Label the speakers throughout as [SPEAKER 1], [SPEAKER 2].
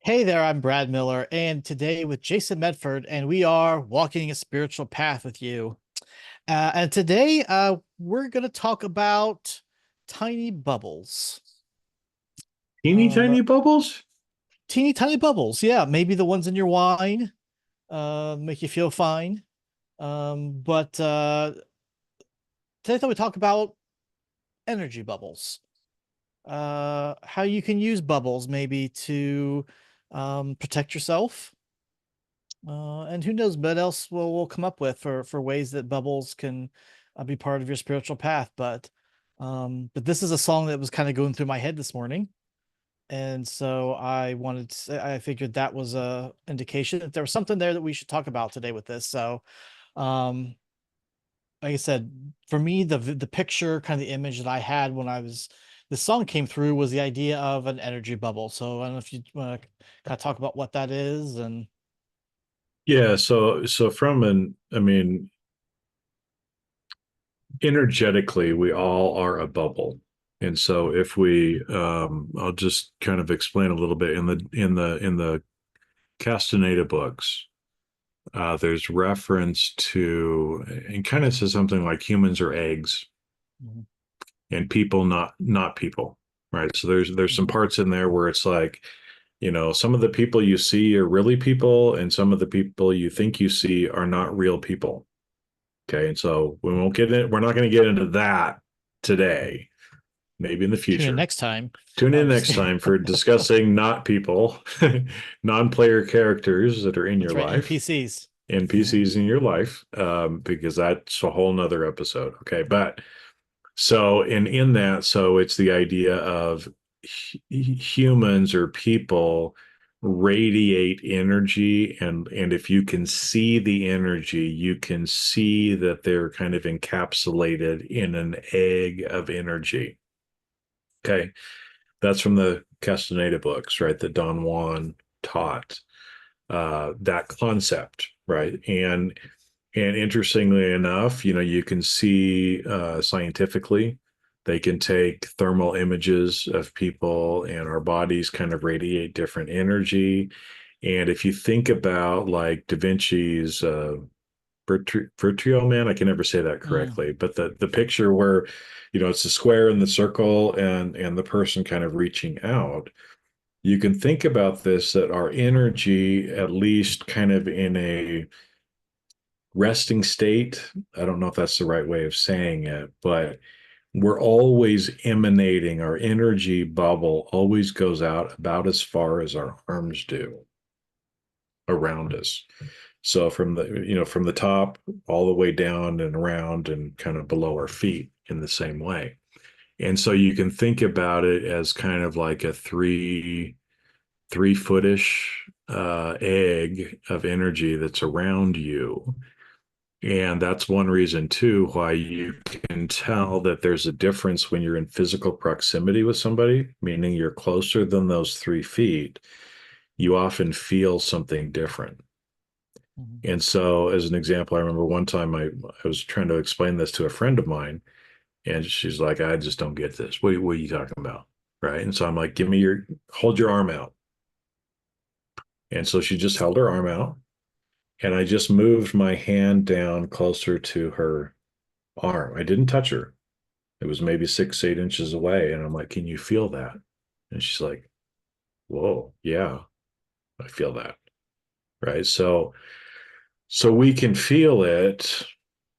[SPEAKER 1] Hey there, I'm Brad Miller, and today with Jason Medford, and we are walking a spiritual path with you. And today, we're going to talk about tiny bubbles.
[SPEAKER 2] Teeny
[SPEAKER 1] Um,
[SPEAKER 2] tiny bubbles?
[SPEAKER 1] Teeny tiny bubbles, yeah, maybe the ones in your wine, make you feel fine. But today, I thought we'd talk about energy bubbles. How you can use bubbles maybe to protect yourself. And who knows what else we'll come up with for ways that bubbles can be part of your spiritual path. But this is a song that was kind of going through my head this morning, and so I figured that was a indication that there was something there that we should talk about today with this. So, um, like I said, for me, the picture, kind of the image that I had when the song came through was the idea of an energy bubble. So I don't know if you want to kind of talk about what that is and.
[SPEAKER 2] Yeah, so from energetically, we all are a bubble. And so if we I'll just kind of explain a little bit in the Castaneda books. There's reference to and kind of says something like humans are eggs
[SPEAKER 1] Mhm,
[SPEAKER 2] and people not people, right? So there's some
[SPEAKER 1] mhm.
[SPEAKER 2] parts in there where it's like, some of the people you see are really people, and some of the people you think you see are not real people. Okay, and so we won't get in. We're not going to get into that today. Maybe in the
[SPEAKER 1] Tune in
[SPEAKER 2] future.
[SPEAKER 1] next time.
[SPEAKER 2] Tune
[SPEAKER 1] No,
[SPEAKER 2] in
[SPEAKER 1] I'm just
[SPEAKER 2] next
[SPEAKER 1] kidding.
[SPEAKER 2] time for discussing not people, non-player characters that are in your
[SPEAKER 1] That's right.
[SPEAKER 2] life,
[SPEAKER 1] NPCs.
[SPEAKER 2] NPCs in your life, because that's a whole nother episode. Okay, but so in that, so it's the idea of humans or people radiate energy, and if you can see the energy, you can see that they're kind of encapsulated in an egg of energy. Okay, that's from the Castaneda books, right? That Don Juan taught that concept, right? And interestingly enough, you can see scientifically, they can take thermal images of people, and our bodies kind of radiate different energy. And if you think about like Da Vinci's Virtue Man, I can never say that
[SPEAKER 1] Mm.
[SPEAKER 2] correctly, but the picture where, it's a square in the circle and the person kind of reaching out, you can think about this that our energy, at least kind of in a resting state. I don't know if that's the right way of saying it, but we're always emanating. Our energy bubble always goes out about as far as our arms do around us. So from the top all the way down and around and kind of below our feet in the same way. And so you can think about it as kind of like a three footish egg of energy that's around you. And that's one reason, too, why you can tell that there's a difference when you're in physical proximity with somebody, meaning you're closer than those 3 feet. You often feel something different.
[SPEAKER 1] Mhm.
[SPEAKER 2] And so, as an example, I remember one time I was trying to explain this to a friend of mine, and she's like, I just don't get this. What are you talking about? Right. And so I'm like, hold your arm out. And so she just held her arm out, and I just moved my hand down closer to her arm. I didn't touch her. It was maybe 6, 8 inches away. And I'm like, can you feel that? And she's like, whoa, yeah, I feel that. Right. So we can feel it,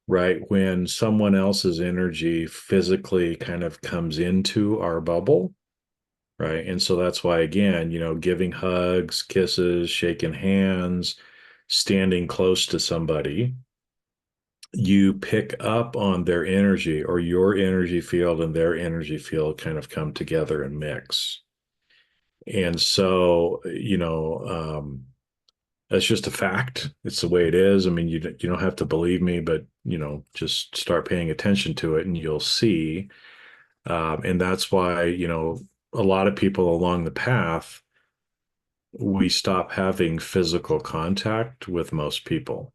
[SPEAKER 2] right, when someone else's energy physically kind of comes into our bubble. Right. And so that's why, again, giving hugs, kisses, shaking hands, standing close to somebody, you pick up on their energy, or your energy field and their energy field kind of come together and mix. And so, that's just a fact. It's the way it is. I mean, you don't have to believe me, but just start paying attention to it, and you'll see. And that's why, a lot of people along the path, we stop having physical contact with most people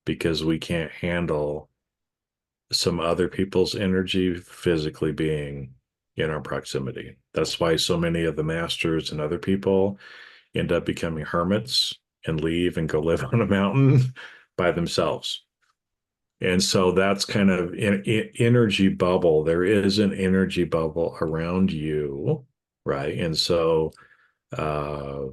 [SPEAKER 2] because we can't handle some other people's energy physically being in our proximity. That's why so many of the masters and other people, end up becoming hermits and leave and go live on a mountain by themselves. And so that's kind of energy bubble. There is an energy bubble around you, right? And so, uh,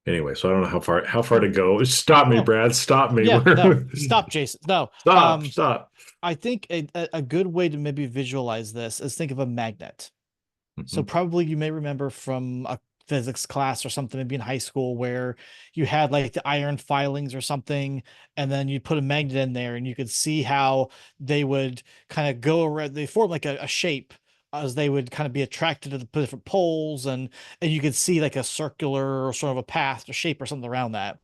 [SPEAKER 2] anyway, so I don't know how far to go. Stop me,
[SPEAKER 1] Well,
[SPEAKER 2] Brad. Stop me.
[SPEAKER 1] yeah, no, stop, Jason. No.
[SPEAKER 2] Stop. Stop.
[SPEAKER 1] I think a good way to maybe visualize this is think of a magnet. So
[SPEAKER 2] Mhm.
[SPEAKER 1] probably you may remember from a physics class or something, maybe in high school, where you had like the iron filings or something, and then you put a magnet in there, and you could see how they would kind of go around. They form like a shape as they would kind of be attracted to the different poles, and you could see like a circular or sort of a path or shape or something around that.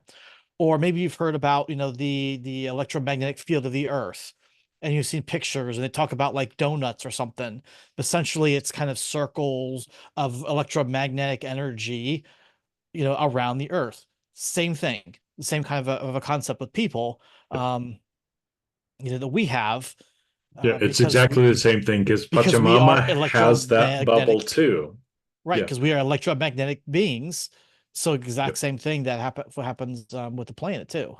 [SPEAKER 1] Or maybe you've heard about, the electromagnetic field of the Earth, and you've seen pictures, and they talk about like donuts or something. Essentially, it's kind of circles of electromagnetic energy, around the Earth. Same thing, the same kind of a concept with people, that we have,
[SPEAKER 2] Yeah, it's
[SPEAKER 1] because
[SPEAKER 2] exactly the same thing because
[SPEAKER 1] we are
[SPEAKER 2] Pachamama has that bubble
[SPEAKER 1] electromagnetic,
[SPEAKER 2] too.
[SPEAKER 1] right?
[SPEAKER 2] Yeah.
[SPEAKER 1] Because we are electromagnetic beings. So exact
[SPEAKER 2] Yep.
[SPEAKER 1] same thing that happens with the planet too.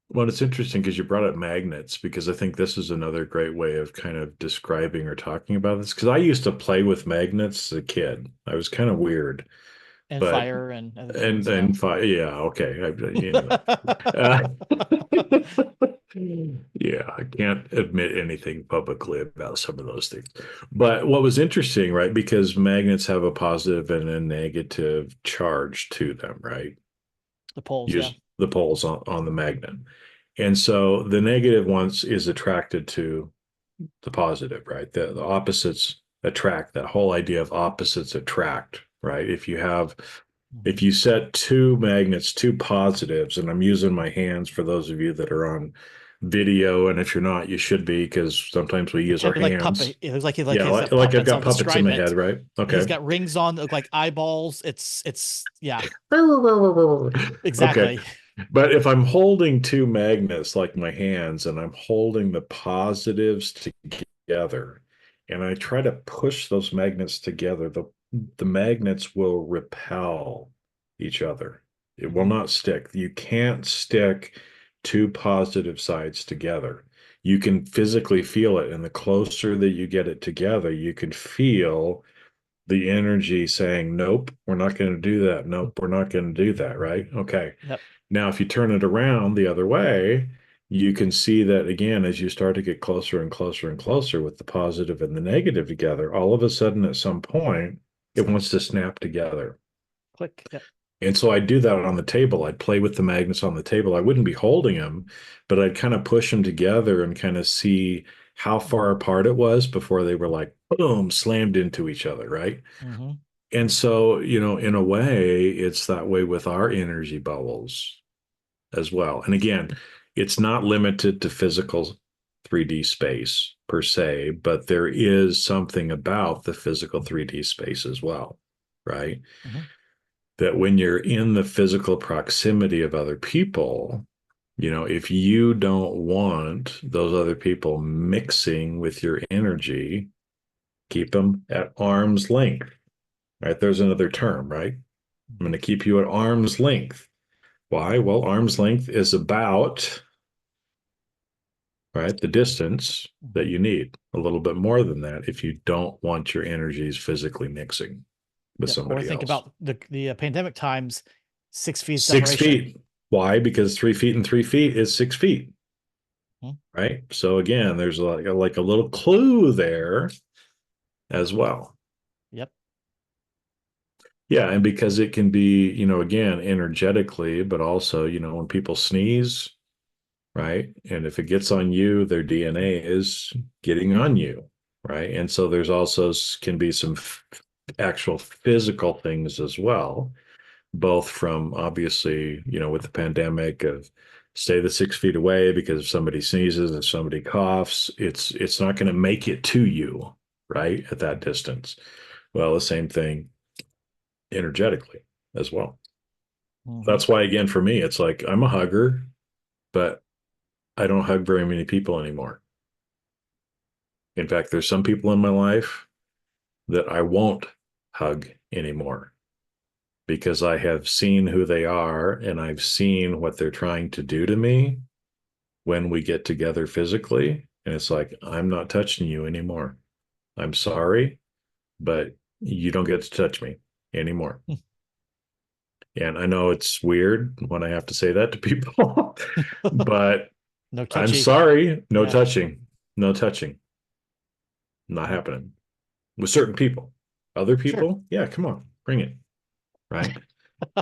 [SPEAKER 2] Well, it's interesting because you brought up magnets because I think this is another great way of kind of describing or talking about this. Because I used to play with magnets as a kid. I was kind of weird,
[SPEAKER 1] And
[SPEAKER 2] but
[SPEAKER 1] fire and other
[SPEAKER 2] and
[SPEAKER 1] things. Yeah.
[SPEAKER 2] and yeah, okay. Anyway, uh, yeah, I can't admit anything publicly about some of those things. But what was interesting, right? Because magnets have a positive and a negative charge to them, right?
[SPEAKER 1] The poles. Yeah.
[SPEAKER 2] Use the poles on the magnet. And so the negative ones is attracted to the positive, right? The opposites attract, that whole idea of opposites attract, right? If
[SPEAKER 1] Mhm.
[SPEAKER 2] you set two magnets, two positives, and I'm using my hands for those of you that are on video, and if you're not, you should be because sometimes we
[SPEAKER 1] They're
[SPEAKER 2] use
[SPEAKER 1] kind
[SPEAKER 2] our
[SPEAKER 1] of like
[SPEAKER 2] hands.
[SPEAKER 1] puppet. It looks like
[SPEAKER 2] Yeah,
[SPEAKER 1] he's got
[SPEAKER 2] like I've
[SPEAKER 1] puppets. I'll
[SPEAKER 2] got puppets in
[SPEAKER 1] describe
[SPEAKER 2] my head,
[SPEAKER 1] it.
[SPEAKER 2] right?
[SPEAKER 1] He's
[SPEAKER 2] Okay.
[SPEAKER 1] got rings on that look like eyeballs. It's yeah,
[SPEAKER 2] Okay.
[SPEAKER 1] exactly.
[SPEAKER 2] But if I'm holding two magnets like my hands and I'm holding the positives together and I try to push those magnets together, the magnets will repel each other. It will
[SPEAKER 1] Mhm.
[SPEAKER 2] not stick. You can't stick two positive sides together. You can physically feel it, and the closer that you get it together, you can feel the energy saying, nope, we're not going to do that. Nope, we're not going to do that. Right. Okay.
[SPEAKER 1] Yep.
[SPEAKER 2] Now, if you turn it around the other way, you can see that again, as you start to get closer and closer and closer with the positive and the negative together, all of a sudden at some point, it wants to snap together.
[SPEAKER 1] Click. Yep.
[SPEAKER 2] And so I'd do that on the table. I'd play with the magnets on the table. I wouldn't be holding them, but I'd kind of push them together and kind of see how far apart it was before they were like, boom, slammed into each other, right?
[SPEAKER 1] Hmm.
[SPEAKER 2] And so, in a way, it's that way with our energy bubbles as well. And again, it's not limited to physical 3D space per se, but there is something about the physical 3D space as well, right?
[SPEAKER 1] Hmm.
[SPEAKER 2] That when you're in the physical proximity of other people, if you don't want those other people mixing with your energy, keep them at arm's length, right? There's another term, right? I'm going
[SPEAKER 1] Hmm.
[SPEAKER 2] to keep you at arm's length. Why? Well, arm's length is about, right, the distance that
[SPEAKER 1] Hmm.
[SPEAKER 2] you need. A little bit more than that if you don't want your energies physically mixing with
[SPEAKER 1] Yep. Or
[SPEAKER 2] somebody
[SPEAKER 1] think
[SPEAKER 2] else.
[SPEAKER 1] about the pandemic times, 6 feet
[SPEAKER 2] Six
[SPEAKER 1] separation.
[SPEAKER 2] feet. Why? Because 3 feet and 3 feet is 6 feet,
[SPEAKER 1] Mhm.
[SPEAKER 2] right? So again, there's like a little clue there as well.
[SPEAKER 1] Yep.
[SPEAKER 2] Yeah, and because it can be, again, energetically, but also, when people sneeze, right? And if it gets on you, their DNA is getting on you, right? And so there's also can be some actual physical things as well, both from obviously, with the pandemic of stay the 6 feet away because if somebody sneezes, if somebody coughs, it's not going to make it to you, right? At that distance. Well, the same thing energetically as well.
[SPEAKER 1] Hmm.
[SPEAKER 2] That's why, again, for me, it's like I'm a hugger, but I don't hug very many people anymore. In fact, there's some people in my life that I won't hug anymore because I have seen who they are and I've seen what they're trying to do to me when we get together physically. And it's like, I'm not touching you anymore. I'm sorry, but you don't get to touch me anymore. And I know it's weird when I have to say that to people, but
[SPEAKER 1] No
[SPEAKER 2] I'm
[SPEAKER 1] touchy.
[SPEAKER 2] sorry, no
[SPEAKER 1] Yeah.
[SPEAKER 2] touching, no touching, not
[SPEAKER 1] Yep.
[SPEAKER 2] happening with certain people. Other
[SPEAKER 1] Sure.
[SPEAKER 2] people, yeah, come on, bring it, right?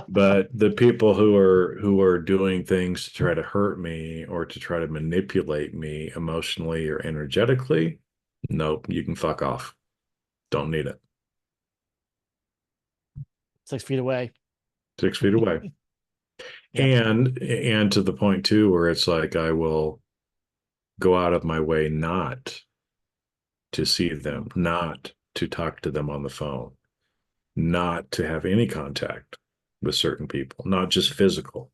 [SPEAKER 2] But the people who are doing things to try to hurt me or to try to manipulate me emotionally or energetically, nope, you can fuck off. Don't need it.
[SPEAKER 1] 6 feet away.
[SPEAKER 2] 6 feet away.
[SPEAKER 1] Yep.
[SPEAKER 2] And to the point too where it's like I will go out of my way not to see them, not to talk to them on the phone, not to have any contact with certain people, not just physical,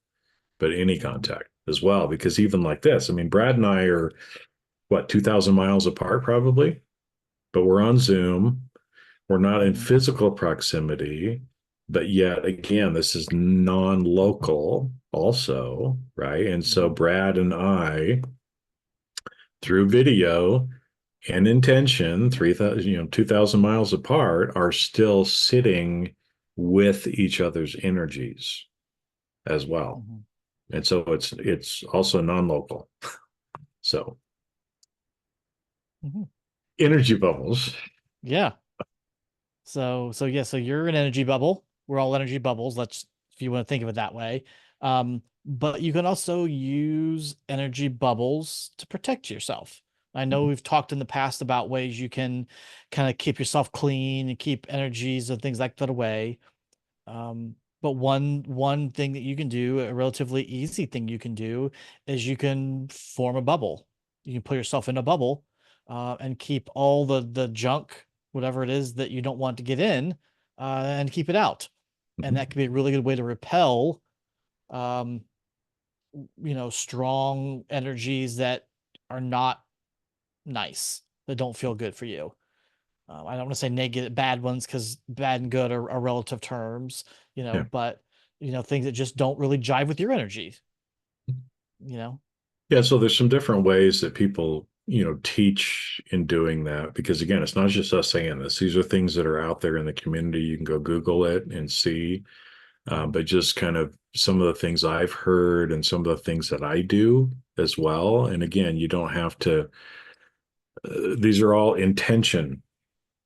[SPEAKER 2] but any
[SPEAKER 1] Mhm.
[SPEAKER 2] contact as well. Because even like this, I mean, Brad and I are what, 2,000 miles apart probably, but we're on Zoom. We're not in
[SPEAKER 1] Mhm.
[SPEAKER 2] physical proximity, but yet again, this is non-local also, right? And so
[SPEAKER 1] Mhm.
[SPEAKER 2] Brad and I, through video and intention, 3,000, 2,000 miles apart, are still sitting with each other's energies as well.
[SPEAKER 1] Mhm.
[SPEAKER 2] And so it's also non-local. So
[SPEAKER 1] Mhm.
[SPEAKER 2] energy bubbles.
[SPEAKER 1] Yeah. So yeah, so you're an energy bubble. We're all energy bubbles. Let's, if you want to think of it that way. But you can also use energy bubbles to protect yourself. I know we've talked in the past about ways you can kind of keep yourself clean and keep energies and things like that away. But one thing that you can do, a relatively easy thing you can do, is you can form a bubble. You can put yourself in a bubble, and keep all the junk, whatever it is that you don't want to get in, and keep it out. And that
[SPEAKER 2] Mhm.
[SPEAKER 1] could be a really good way to repel, um, strong energies that are not nice, that don't feel good for you. I don't want to say negative, bad ones, because bad and good are relative terms,
[SPEAKER 2] Yeah.
[SPEAKER 1] but things that just don't really jive with your energy, you know.
[SPEAKER 2] Yeah, so there's some different ways that people, teach in doing that because again, it's not just us saying this. These are things that are out there in the community. You can go Google it and see.
[SPEAKER 1] Mhm.
[SPEAKER 2] But just kind of some of the things I've heard and some of the things that I do as well. And again, you don't have to, these are all intention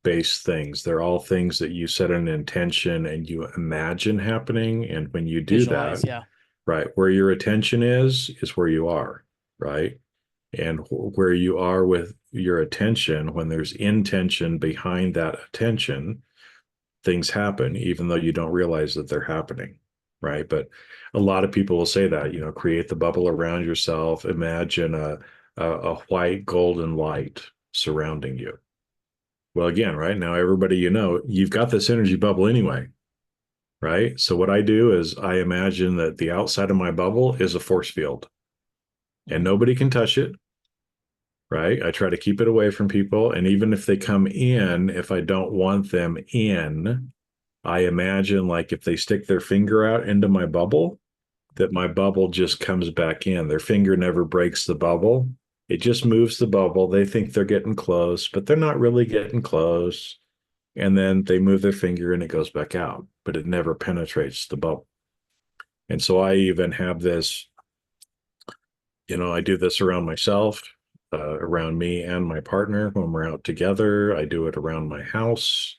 [SPEAKER 2] based things. They're all things that you set an intention and you imagine happening. And when you do that,
[SPEAKER 1] Visualize, yeah.
[SPEAKER 2] right, where your attention is where you are, right? And where you are with your attention, when there's intention behind that attention, things happen, even though you don't realize that they're happening, right? But a lot of people will say that, create the bubble around yourself, imagine a white golden light surrounding you. Well, again, right now, everybody, you've got this energy bubble anyway, right? So what I do is I imagine that the outside of my bubble is a force field and
[SPEAKER 1] Mhm.
[SPEAKER 2] nobody can touch it, right? I try to keep it away from people. And even if they come in, if I don't want them in, I imagine like if they stick their finger out into my bubble, that my bubble just comes back in. Their finger never breaks the bubble. It just moves the bubble. They think they're getting close, but they're not really getting close. And then they move their finger and it goes back out, but it never penetrates the bubble. And so I even have this, I do this around myself, around me and my partner when we're out together. I do it around my house.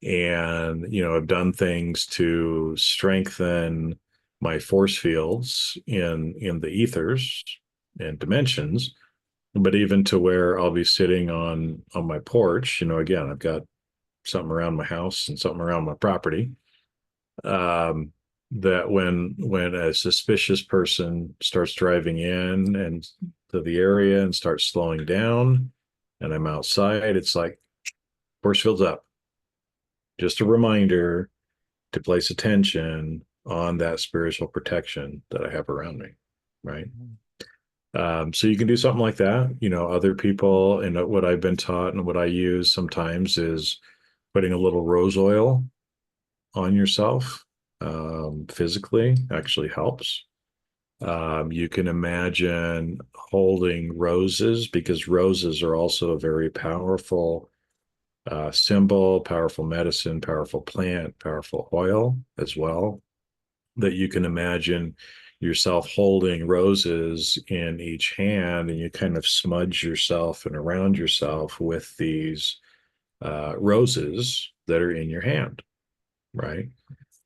[SPEAKER 2] And I've done things to strengthen my force fields in the ethers and dimensions, but even to where I'll be sitting on my porch. Again, I've got something around my house and something around my property, that when a suspicious person starts driving in and to the area and starts slowing down and I'm outside, it's like force field's up, just a reminder to place attention on that spiritual protection that I have around me, right?
[SPEAKER 1] Mhm.
[SPEAKER 2] So you can do something like that. Other people, and what I've been taught and what I use sometimes is putting a little rose oil on yourself. physically actually helps. You can imagine holding roses because roses are also a very powerful symbol, powerful medicine, powerful plant, powerful oil as well. That you can imagine yourself holding roses in each hand and you kind of smudge yourself and around yourself with these roses that are in your hand, right?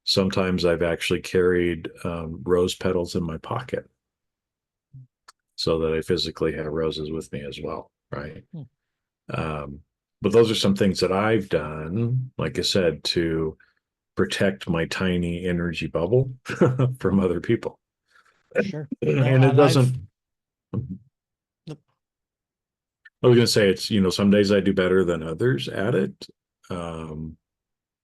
[SPEAKER 2] Sometimes I've actually carried rose petals in my pocket so that I physically have roses with me as well, right?
[SPEAKER 1] Hmm.
[SPEAKER 2] Um, but those are some things that I've done, like I said, to protect my tiny energy bubble from other people.
[SPEAKER 1] Sure. No,
[SPEAKER 2] And it
[SPEAKER 1] and
[SPEAKER 2] doesn't,
[SPEAKER 1] I've
[SPEAKER 2] I was going to say it's, some days I do better than others at it. Um,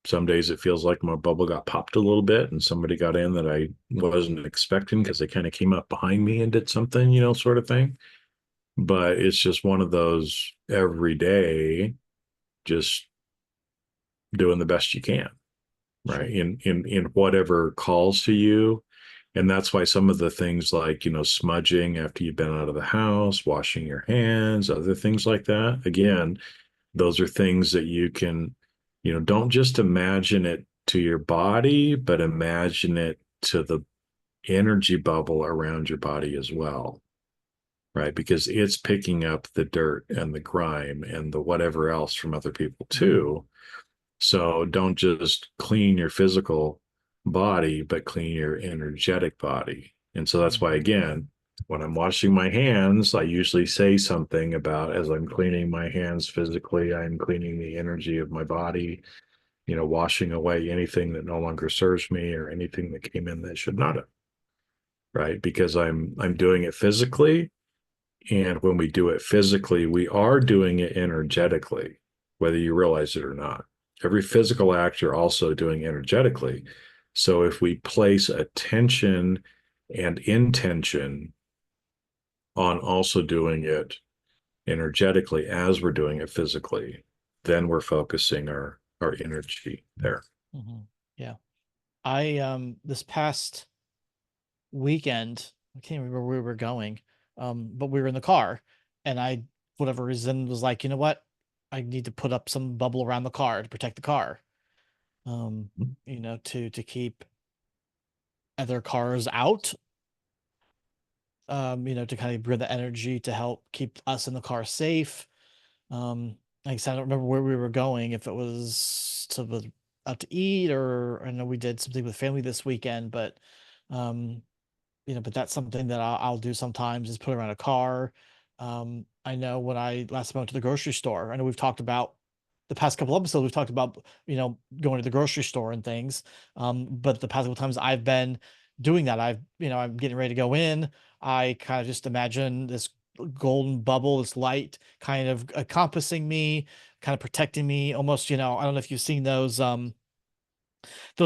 [SPEAKER 2] some days it feels like my bubble got popped a little bit and somebody got in that I wasn't expecting because they kind of came up behind me and did something, sort of thing. But it's just one of those every day, just doing the best you can, right?
[SPEAKER 1] sure.
[SPEAKER 2] In whatever calls to you. And that's why some of the things like, smudging after you've been out of the house, washing your hands, other things like that. Again, those are things that you can, don't just imagine it to your body, but imagine it to the energy bubble around your body as well, right? Because it's picking up the dirt and the grime and the whatever else from other people
[SPEAKER 1] Hmm.
[SPEAKER 2] too. So don't just clean your physical body, but clean your energetic body. And so that's why,
[SPEAKER 1] Hmm.
[SPEAKER 2] again, when I'm washing my hands, I usually say something about as I'm cleaning my hands physically, I'm cleaning the energy of my body, washing away anything that no longer serves me or anything that came in that should not have, right? Because I'm doing it physically. And when we do it physically, we are doing it energetically, whether you realize it or not. Every physical act you're also doing energetically. So if we place attention and intention on also doing it energetically as we're doing it physically, then we're focusing our energy there.
[SPEAKER 1] Hmm. Yeah. I this past weekend, I can't remember where we were going, but we were in the car, and I, for whatever reason, was like, you know what, I need to put up some bubble around the car to protect the car, um, to keep other cars out, to kind of bring the energy to help keep us in the car safe. Like I said, I don't remember where we were going, if it was out to eat, or I know we did something with family this weekend, but um but that's something that I'll do sometimes, is put around a car. I know when I last went to the grocery store, I know we've talked about the past couple episodes, we've talked about, going to the grocery store and things. But the past couple times I've been doing that, I'm getting ready to go in. I kind of just imagine this golden bubble, this light kind of encompassing me, kind of protecting me almost, I don't know if you've seen those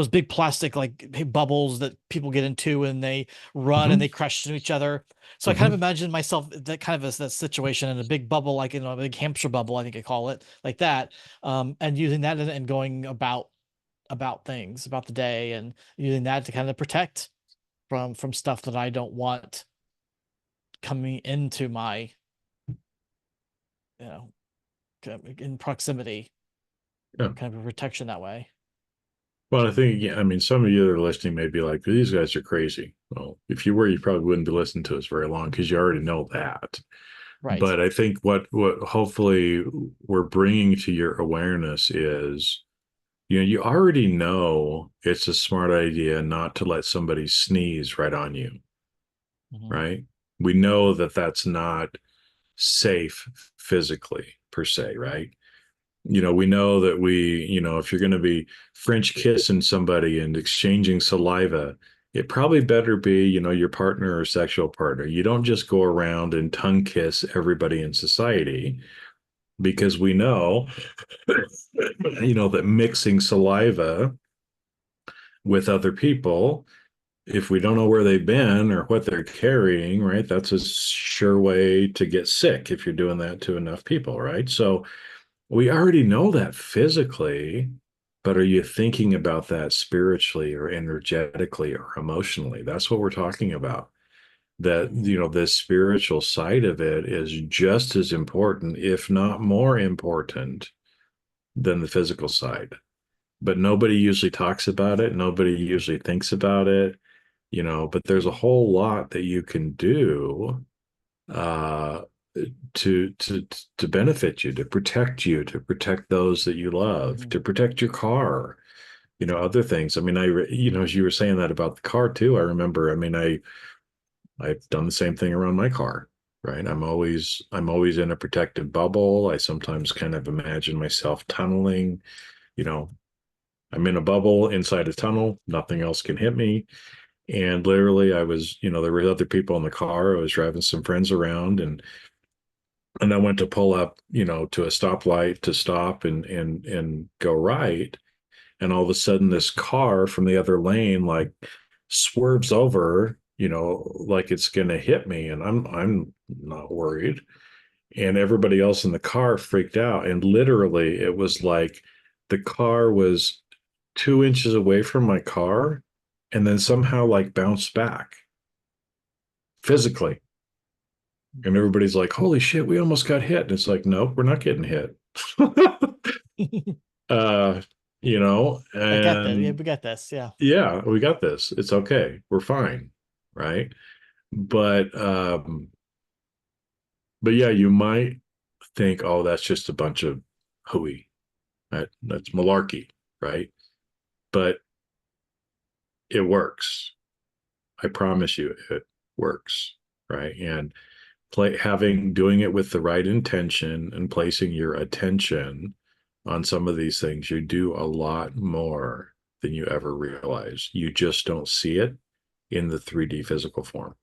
[SPEAKER 1] big plastic like bubbles that people get into and they run and
[SPEAKER 2] Mm-hmm.
[SPEAKER 1] they crash into each other. So I kind of
[SPEAKER 2] Mm-hmm.
[SPEAKER 1] imagine myself that kind of that situation in a big bubble, like a big hamster bubble, I think I call it, like that. And using that and going about things about the day, and using that to kind of protect from stuff that I don't want coming into my, you know, in proximity,
[SPEAKER 2] Yeah.
[SPEAKER 1] kind of a protection that way.
[SPEAKER 2] Well, I
[SPEAKER 1] So,
[SPEAKER 2] think, yeah, I mean, some of you that are listening may be like, these guys are crazy. Well, if you were, you probably wouldn't be listening to us very long because you already know that.
[SPEAKER 1] right.
[SPEAKER 2] But I think what hopefully we're bringing to your awareness is, you already know it's a smart idea not to let somebody sneeze right on you,
[SPEAKER 1] Hmm.
[SPEAKER 2] right? We know that that's not safe physically per se, right? We know that if you're going to be French kissing somebody and exchanging saliva, it probably better be, your partner or sexual partner. You don't just go around and tongue kiss everybody in society because we know, that mixing saliva with other people, if we don't know where they've been or what they're carrying, right, that's a sure way to get sick if you're doing that to enough people, right? So we already know that physically. but are you thinking about that spiritually or energetically or emotionally? That's what we're talking about. That,
[SPEAKER 1] Mhm.
[SPEAKER 2] the spiritual side of it is just as important, if not more important, than the physical side. But nobody usually talks about it. Nobody usually thinks about it, but there's a whole lot that you can do uh, to to benefit you, to protect those that you love,
[SPEAKER 1] Mhm.
[SPEAKER 2] to protect your car, other things. I mean, as you were saying that about the car too, I remember, I mean, I've done the same thing around my car, right? I'm always in a protective bubble. I sometimes kind of imagine myself tunneling, you know, I'm in a bubble inside a tunnel, nothing else can hit me. And literally I was, there were other people in the car. I was driving some friends around, and I went to pull up, to a stoplight to stop and go right. And all of a sudden this car from the other lane like swerves over, like it's gonna hit me. And I'm not worried. And everybody else in the car freaked out. And literally it was like the car was 2 inches away from my car and then somehow like bounced back physically. And everybody's like, holy shit, we almost got hit. And it's like, nope, we're not getting hit. uh,
[SPEAKER 1] I got that. Yeah,
[SPEAKER 2] and
[SPEAKER 1] we got this. Yeah.
[SPEAKER 2] yeah, we got this. It's okay. We're fine. Right. But but yeah, you might think, oh, that's just a bunch of hooey. That's malarkey, right? But it works. I promise you it works. Right. And doing it with the right intention and placing your attention on some of these things, you do a lot more than you ever realize. You just don't see it in the 3D physical form.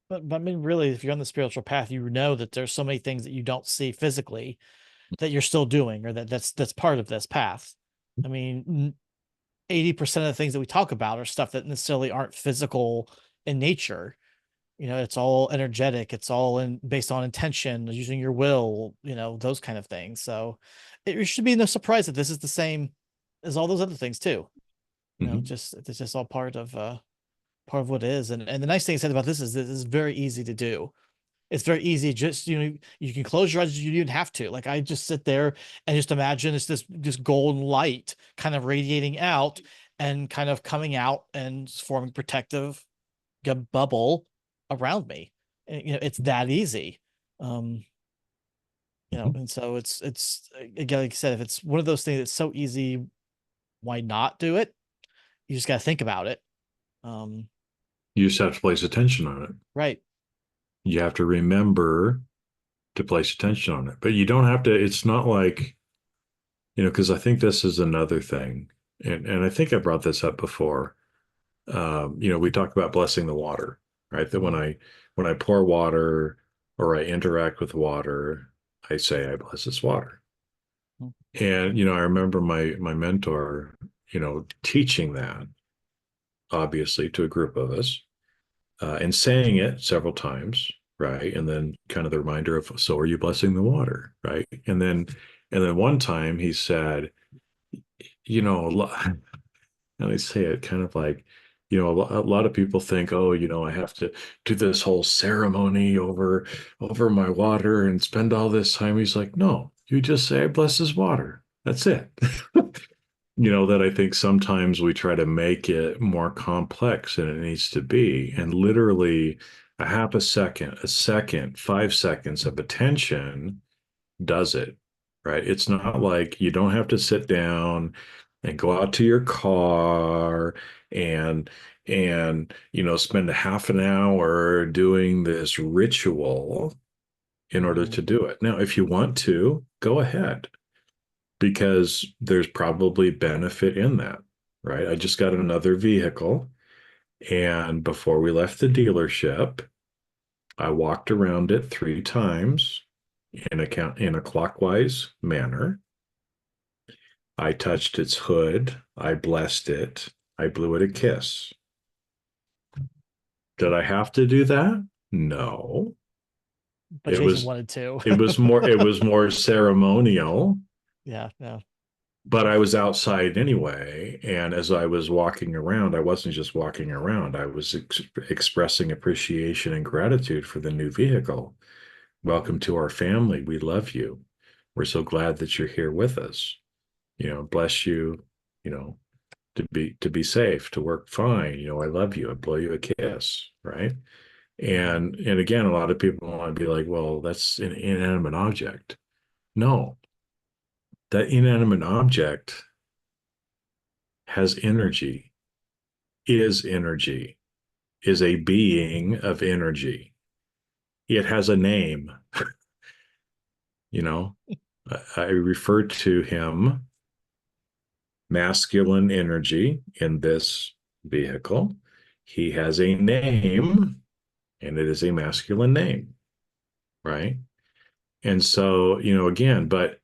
[SPEAKER 1] But I mean, really, if you're on the spiritual path, you know that there's so many things that you don't see physically that you're still doing, or that's part of this path. I mean, 80% of the things that we talk about are stuff that necessarily aren't physical in nature. It's all energetic. It's all based on intention, using your will, those kind of things. So it should be no surprise that this is the same as all those other things too.
[SPEAKER 2] Mhm.
[SPEAKER 1] Just it's just all part of what it is. And the nice thing said about this is very easy to do. It's very easy. Just you can close your eyes. You don't even have to. Like I just sit there and just imagine it's this golden light kind of radiating out and kind of coming out and forming protective bubble around me. And, it's that easy. Um,
[SPEAKER 2] Mhm.
[SPEAKER 1] and so it's again, like I said, if it's one of those things that's so easy, why not do it? You just got to think about it. Um,
[SPEAKER 2] You just have to place attention on it.
[SPEAKER 1] right.
[SPEAKER 2] You have to remember to place attention on it. But you don't have to, it's not like, because I think this is another thing. And I think I brought this up before. We talk about blessing the water, right? That
[SPEAKER 1] Mhm.
[SPEAKER 2] when I pour water or I interact with water, I say I bless this water. And I remember my mentor, teaching that obviously to a group of us, and saying it several times, right? And then kind of the reminder of, so are you blessing the water, right? And then one time he said, a lot, and I say it kind of like, a lot of people think, oh, I have to do this whole ceremony over my water and spend all this time. He's like, no, you just say, I bless his water. That's it. That I think sometimes we try to make it more complex than it needs to be. And literally a second, 5 seconds of attention does it, right? It's not like you don't have to sit down and go out to your car and spend a half an hour doing this ritual in order
[SPEAKER 1] Mhm.
[SPEAKER 2] to do it. Now, if you want to, go ahead, because there's probably benefit in that, right? I just got another vehicle, and before we left the dealership, I walked around it 3 times in a clockwise manner. I touched its hood. I blessed it. I blew it a kiss. Did I have to do that? No.
[SPEAKER 1] But
[SPEAKER 2] It
[SPEAKER 1] Jason
[SPEAKER 2] was
[SPEAKER 1] wanted to.
[SPEAKER 2] it was more ceremonial,
[SPEAKER 1] Yeah, yeah.
[SPEAKER 2] but I was outside anyway. And as I was walking around, I wasn't just walking around, I was expressing appreciation and gratitude for the new vehicle.
[SPEAKER 1] Mhm.
[SPEAKER 2] Welcome to our family. We love you. We're so glad that you're here with us. Bless you, you know, to be safe, to work fine. I love you. I blow you a kiss, right?
[SPEAKER 1] Mhm.
[SPEAKER 2] And again, a lot of people want to be like, well, that's an inanimate object. No, that inanimate object has energy, is energy, is a being of energy. It has a name. you know, I refer to him masculine energy in this vehicle. He has a name, and it is a masculine name, right? And so, again, but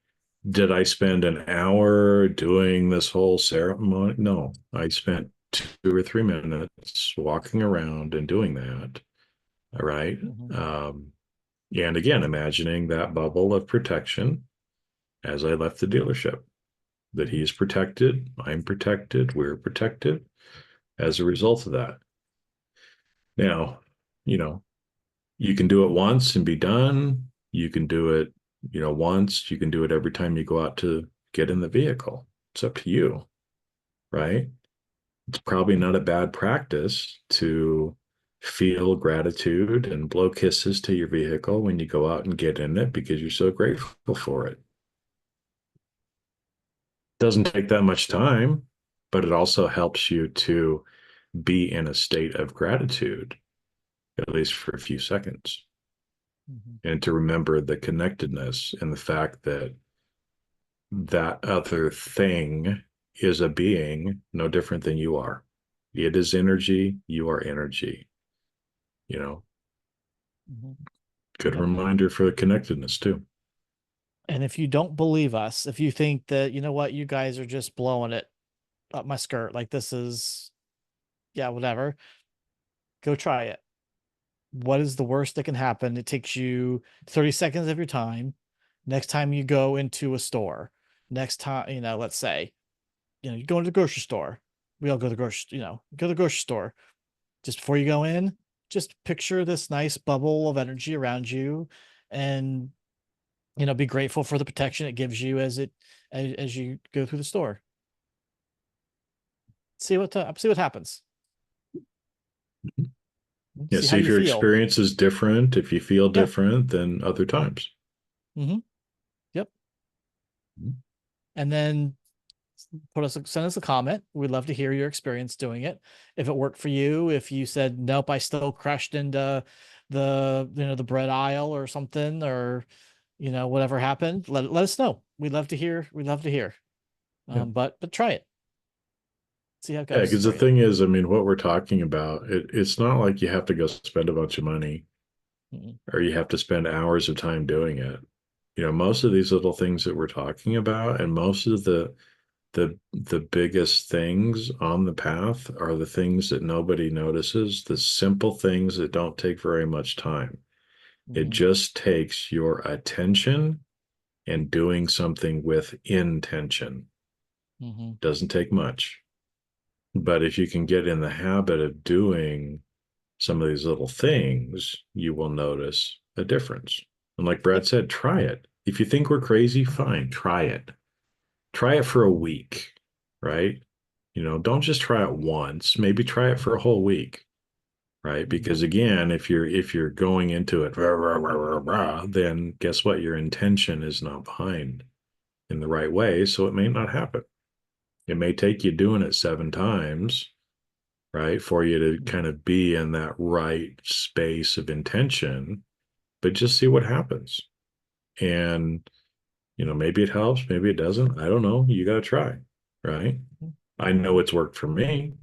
[SPEAKER 2] did I spend an hour doing this whole ceremony? No, I spent 2 or 3 minutes walking around and doing that. All right.
[SPEAKER 1] Mhm.
[SPEAKER 2] Um, and again, imagining that bubble of protection as I left the dealership, that
[SPEAKER 1] Mhm.
[SPEAKER 2] he's protected, I'm protected, we're protected as a result of that. Now, you know, you can do it once and be done. You can do it, once. You can do it every time you go out to get in the vehicle. It's up to you, right? It's probably not a bad practice to feel gratitude and blow kisses to your vehicle when you go out and get in it because you're so grateful for it. Doesn't take that much time, but it also helps you to be in a state of gratitude, at least for a few seconds,
[SPEAKER 1] Mhm.
[SPEAKER 2] and to remember the connectedness and the fact that that other thing is a being no different than you are. It is energy, you are energy, you know.
[SPEAKER 1] Mhm.
[SPEAKER 2] Good
[SPEAKER 1] Yep.
[SPEAKER 2] reminder for the connectedness too.
[SPEAKER 1] And if you don't believe us, if you think that, you know what, you guys are just blowing it up my skirt, like this is, yeah, whatever, go try it. What is the worst that can happen? It takes you 30 seconds of your time. Next time you go into a store, next time, let's say, you go into the grocery store. We all go to the grocery, go to the grocery store. Just before you go in, just picture this nice bubble of energy around you and, be grateful for the protection it gives you as you go through the store. See what happens.
[SPEAKER 2] Yeah,
[SPEAKER 1] See how
[SPEAKER 2] see if
[SPEAKER 1] you
[SPEAKER 2] your
[SPEAKER 1] feel.
[SPEAKER 2] experience is different, if you feel
[SPEAKER 1] Yeah.
[SPEAKER 2] different than other times.
[SPEAKER 1] Mm-hmm. Yep. And then send us a comment. We'd love to hear your experience doing it. If it worked for you, if you said nope, I still crashed into the bread aisle or something, or whatever happened, let us know. We'd love to hear.
[SPEAKER 2] Yeah.
[SPEAKER 1] But try it. See how it
[SPEAKER 2] Yeah,
[SPEAKER 1] goes
[SPEAKER 2] because the
[SPEAKER 1] for you.
[SPEAKER 2] thing is, I mean, what we're talking about, it's not like you have to go spend a bunch of money
[SPEAKER 1] Mm-mm.
[SPEAKER 2] or you have to spend hours of time doing it. Most of these little things that we're talking about and most of the biggest things on the path are the things that nobody notices, the simple things that don't take very much time. It
[SPEAKER 1] Mhm.
[SPEAKER 2] just takes your attention and doing something with intention.
[SPEAKER 1] Mhm.
[SPEAKER 2] Doesn't take much. But if you can get in the habit of doing some of these little things, you will notice a difference. And like Brad
[SPEAKER 1] Yep.
[SPEAKER 2] said, try it. If you think we're crazy, fine, try it. Try it for a week, right? Don't just try it once, maybe try it for a whole week, right?
[SPEAKER 1] Mhm.
[SPEAKER 2] Because again, if you're going into it, rah, rah, rah, rah, rah, then guess what? Your intention is not behind in the right way, so it may not happen. It may take you doing it 7 times, right, for you to kind
[SPEAKER 1] Mhm.
[SPEAKER 2] of be in that right space of intention, but just see what happens. And, maybe it helps, maybe it doesn't. I don't know. You got to try, right?
[SPEAKER 1] Mhm.
[SPEAKER 2] I know it's worked for me.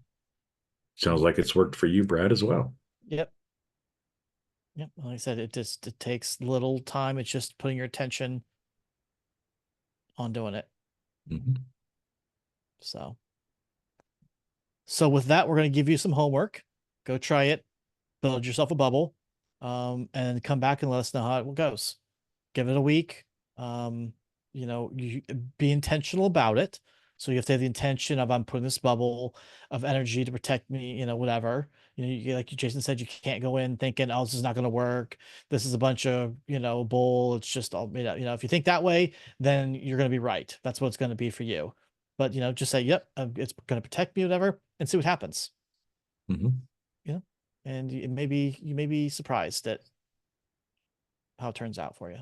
[SPEAKER 2] Sounds like it's worked for you, Brad, as well.
[SPEAKER 1] Yep. Yep. Like I said, it takes little time. It's just putting your attention on doing it.
[SPEAKER 2] Mhm.
[SPEAKER 1] So with that, we're going to give you some homework. Go try it. Build yourself a bubble, and come back and let us know how it goes. Give it a week. Um, you be intentional about it. So you have to have the intention of, I'm putting this bubble of energy to protect me, whatever. Like Jason said, you can't go in thinking, oh, this is not going to work. This is a bunch of, bull. It's just all, if you think that way, then you're going to be right. That's what it's going to be for you. But, just say, yep, it's going to protect me, whatever, and see what happens.
[SPEAKER 2] Hmm.
[SPEAKER 1] And you may be surprised at how it turns out for you.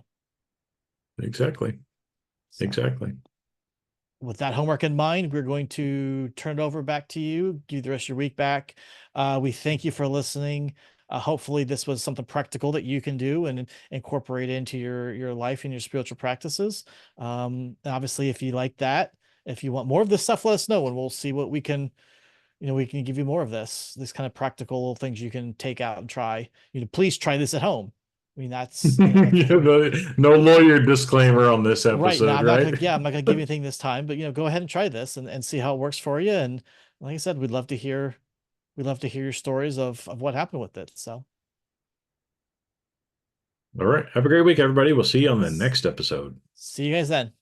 [SPEAKER 2] Exactly.
[SPEAKER 1] So
[SPEAKER 2] Exactly.
[SPEAKER 1] with that homework in mind, we're going to turn it over back to you, give you the rest of your week back. We thank you for listening. Hopefully this was something practical that you can do and incorporate into your life and your spiritual practices. Obviously, if you like that, if you want more of this stuff, let us know and we'll see what we can give you more of this kind of practical things you can take out and try. Please try this at home. I mean, that's,
[SPEAKER 2] No lawyer disclaimer on this
[SPEAKER 1] right. Now,
[SPEAKER 2] episode, right?
[SPEAKER 1] I'm not gonna give you anything this time, but go ahead and try this and see how it works for you. And like I said, we'd love to hear your stories of what happened with it. So
[SPEAKER 2] All right. Have a great week, everybody. We'll see you on the next episode.
[SPEAKER 1] see you guys then.